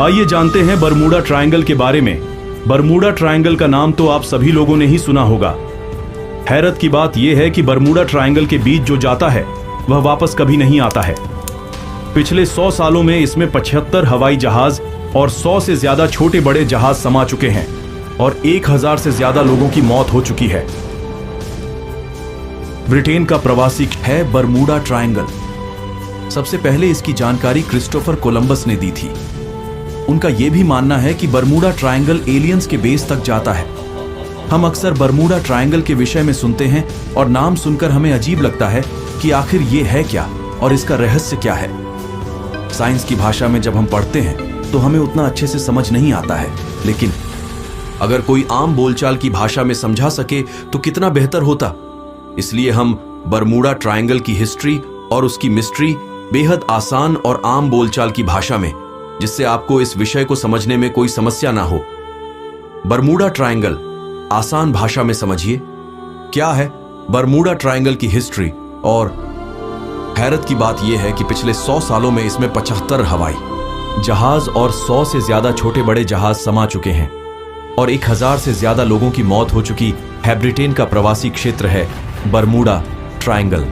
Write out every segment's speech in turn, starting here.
आइए जानते हैं बरमूडा ट्रायंगल के बारे में। बरमूडा ट्रायंगल का नाम तो आप सभी लोगों ने ही सुना होगा। हैरत की बात यह है कि बरमूडा ट्रायंगल के बीच जो जाता है वह वापस कभी नहीं आता है। पिछले 100 सालों में इसमें 75 हवाई जहाज और 100 से ज्यादा छोटे बड़े जहाज समा चुके हैं और 1000 से ज्यादा लोगों की मौत हो चुकी है। ब्रिटेन का प्रवासी है बरमूडा ट्रायंगल। सबसे पहले इसकी जानकारी क्रिस्टोफर कोलंबस ने दी थी। उनका यह भी मानना है कि बरमूडा ट्रायंगल एलियंस के बेस तक जाता है। हम अक्सर बरमूडा ट्रायंगल के विषय में सुनते हैं और नाम सुनकर हमें अजीब लगता है कि आखिर ये है क्या और इसका रहस्य क्या है। साइंस की भाषा में जब हम पढ़ते हैं तो हमें उतना अच्छे से समझ नहीं आता है, लेकिन अगर कोई आम बोलचाल की भाषा में समझा सके तो कितना बेहतर होता। इसलिए हम बरमूडा ट्रायंगल की हिस्ट्री और उसकी मिस्ट्री बेहद आसान और आम बोलचाल की भाषा में, जिससे आपको इस विषय को समझने में कोई समस्या ना हो। बरमूडा ट्रायंगल आसान भाषा में समझिए। क्या है बरमूडा ट्रायंगल की हिस्ट्री? और हैरत की बात यह है कि पिछले 100 सालों में इसमें 75 हवाई जहाज और 100 से ज्यादा छोटे बड़े जहाज समा चुके हैं और 1000 से ज्यादा लोगों की मौत हो चुकी है। ब्रिटेन का प्रवासी क्षेत्र है बरमूडा ट्रायंगल।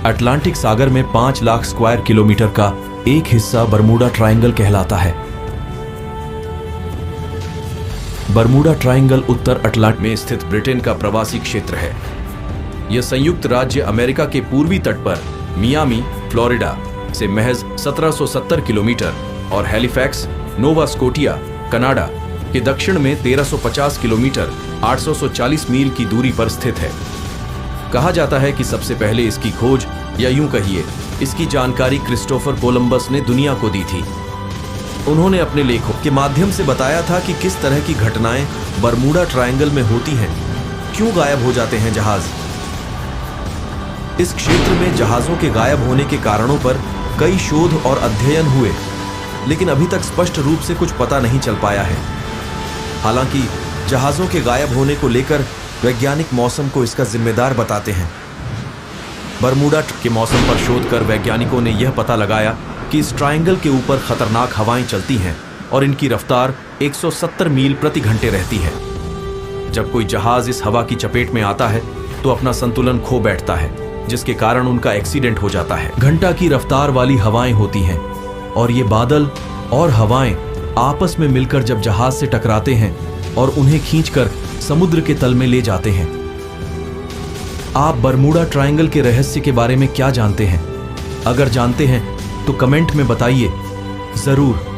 अटलांटिक सागर में 5 लाख स्क्वायर किलोमीटर का एक हिस्सा बरमूडा ट्रायंगल कहलाता है। बरमूडा ट्रायंगल उत्तर अटलांटिक में स्थित ब्रिटेन का प्रवासी क्षेत्र है। यह संयुक्त राज्य अमेरिका के पूर्वी तट पर मियामी, फ्लोरिडा से महज 1770 किलोमीटर और हैलिफैक्स, नोवा स्कोटिया, कनाडा के दक्षिण में 1350 किलोमीटर 840 मील की दूरी पर स्थित है। कहा जाता है कि सबसे पहले इसकी खोज, या यूं कहिए इसकी जानकारी क्रिस्टोफर कोलंबस ने दुनिया को दी थी। उन्होंने अपने लेखों के माध्यम से बताया था कि किस तरह की घटनाएं बरमूडा ट्रायंगल में होती हैं, क्यों गायब हो जाते हैं जहाज। इस क्षेत्र में जहाजों के गायब होने के कारणों पर कई शोध और अध्ययन हुए, लेकिन अभी तक स्पष्ट रूप से कुछ पता नहीं चल पाया है। हालांकि जहाजों के गायब होने को लेकर वैज्ञानिक मौसम को इसका जिम्मेदार बताते हैं। बरमूडा के मौसम पर शोध कर वैज्ञानिकों ने यह पता लगाया कि इस ट्रायंगल के ऊपर खतरनाक हवाएं चलती हैं और इनकी रफ्तार 170 मील प्रति घंटे रहती है। जब कोई जहाज इस हवा की चपेट में आता है तो अपना संतुलन खो बैठता है, जिसके कारण उनका एक्सीडेंट हो जाता है। घंटा की रफ्तार वाली हवाएं होती हैं और ये बादल और हवाएं आपस में मिलकर जब जहाज से टकराते हैं और उन्हें खींचकर समुद्र के तल में ले जाते हैं। आप बरमूडा ट्रायंगल के रहस्य के बारे में क्या जानते हैं? अगर जानते हैं तो कमेंट में बताइए जरूर।